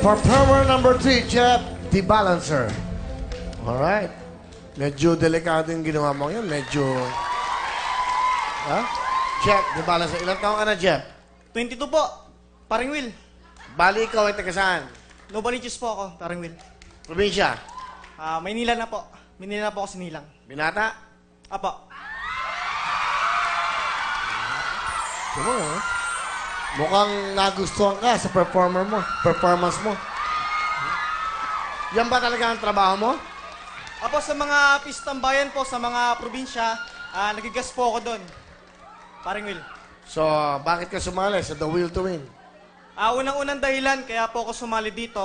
Performer number 3, Jeff, the balancer. Alright. Medyo delikado yung ginawa mo yun. Medyo... Ha? Jeff, the balancer. Ilang taong ka na, Jeff? 22 po, paring Will. Bali, ikaw ay taga saan? Novaliches po ako, paring Will. Probinsya? Maynila na po. Maynila na po ako sinilang. Binata? Apo. Diba, ha? Mukhang nagustuhan ka sa performance mo. Yan ba talaga ang trabaho mo? Apo, sa mga pistang bayan po, sa mga probinsya, nagigas po ako doon. Paring Will. So, bakit ka sumali sa The Will to Win? Unang-unang dahilan, kaya po ako sumali dito,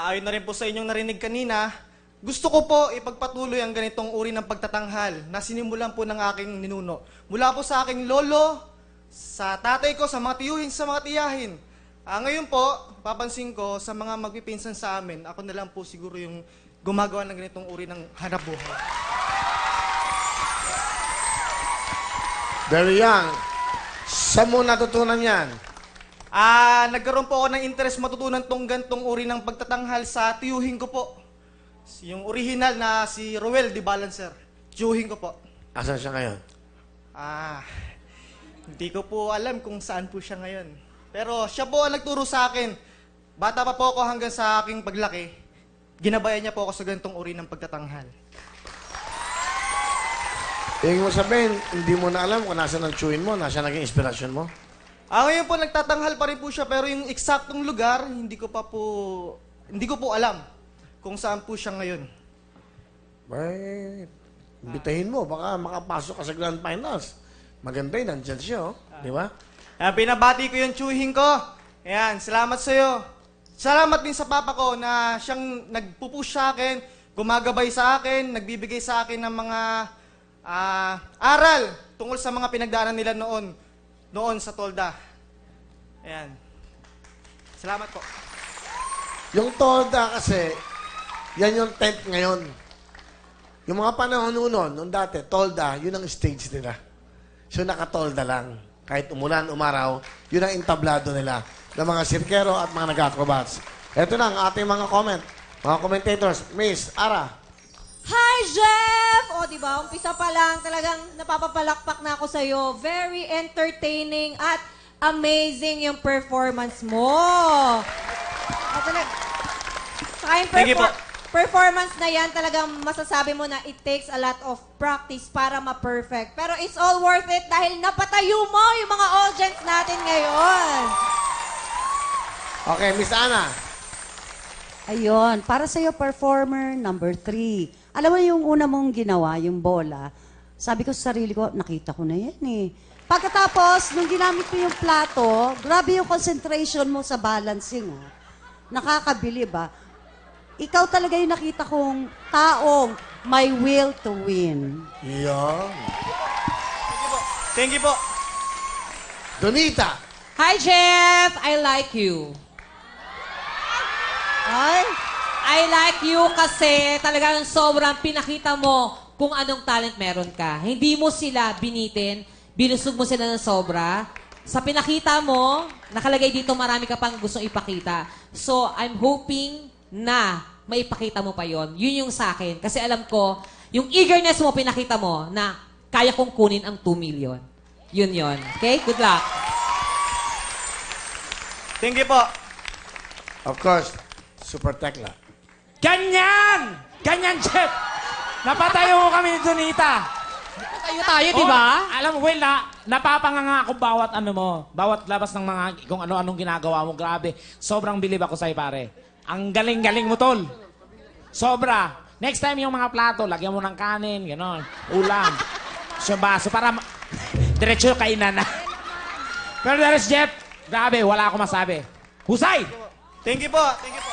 ayon na rin po sa inyong narinig kanina, gusto ko po ipagpatuloy ang ganitong uri ng pagtatanghal na sinimulan po ng aking ninuno. Mula po sa aking lolo, sa tatay ko, sa mga tiyuhin, sa mga tiyahin. Ngayon po, papansin ko sa mga magpipinsan sa amin, ako na lang po siguro yung gumagawa ng ganitong uri ng hanap buhay. Very young. Saan mo natutunan yan? Nagkaroon po ako ng interest matutunan tong gantong uri ng pagtatanghal sa tiyuhin ko po. Yung original na si Roel, the balancer. Tiyuhin ko po. Asan siya ngayon? Hindi ko po alam kung saan po siya ngayon. Pero siya po ang nagturo sa akin. Bata pa po ako hanggang sa aking paglaki. Ginabayan niya po ako sa gantong uri ng pagtatanghal. Ibig mo sabihin, hindi mo na alam kung nasaan ang chewin mo, nasaan naging inspirasyon mo? Ngayon po, nagtatanghal pa rin po siya, pero yung eksaktong lugar, hindi ko po alam kung saan po siya ngayon. Right. Imbitahin mo, baka makapasok ka sa Grand Finals. Maganda yun, nandyan siya, oh. Di ba? Binabati ko yung tiyuhin ko. Ayan, salamat sa'yo. Salamat din sa papa ko na siyang nagpupush sa akin, gumagabay sa akin, nagbibigay sa akin ng mga aral tungkol sa mga pinagdaanan nila noon sa Tolda. Ayan. Salamat po. Yung Tolda kasi, yan yung tent ngayon. Yung mga panahon noon dati, Tolda, yun ang stage nila. So nakatolda lang. Kahit umulan, umaraw, yun ang entablado nila ng mga sirkero at mga nag-acrobats. Ito na ang ating mga comment. Mga commentators, Miss Ara. Hi, Jeff! O, diba? Umpisa pa lang, talagang napapapalakpak na ako sa'yo. Very entertaining at amazing yung performance mo. At saka yung Thank you po. performance na yan, talagang masasabi mo na it takes a lot of practice para ma-perfect. Pero it's all worth it dahil napatayo mo yung mga audience natin ngayon. Okay, Miss Ana. Ayun, para sa'yo, performer number 3. Alam mo yung una mong ginawa, yung bola, sabi ko sa sarili ko, nakita ko na yan eh. Pagkatapos, nung ginamit ko yung plato, grabe yung concentration mo sa balancing. Ah. Nakakabilib ah. Ikaw talaga yung nakita kong taong may will to win. Yan. Thank you po. Donita. Hi, Jeff! I like you. Ay, I like you kasi talagang sobrang pinakita mo kung anong talent meron ka. Hindi mo sila binitin, binusog mo sila ng sobra. Sa pinakita mo, nakalagay dito marami ka pang gustong ipakita. So, I'm hoping na maipakita mo pa yon. Yun yung sa akin. Kasi alam ko, yung eagerness mo, pinakita mo na kaya kong kunin ang 2 million. Yun yon. Okay? Good luck. Thank you po. Of course, Super Tekla. Ganyan! Ganyan, Jeff! Napatayo kami ni Donita. Tayo, di ba? Alam mo, Will, napapanganga ako bawat ano mo. Bawat labas ng mga, kung ano-anong ginagawa mo. Grabe. Sobrang bilib ako sa'yo, pare. Ang galing-galing mo, tol. Sobra. Next time yung mga plato, lagyan mo ng kanin, gano'n. Ulam. So, baso para diretso kainan na. Pero there's Jeff. Grabe, wala akong masabi. Husay! Thank you po. Thank you po.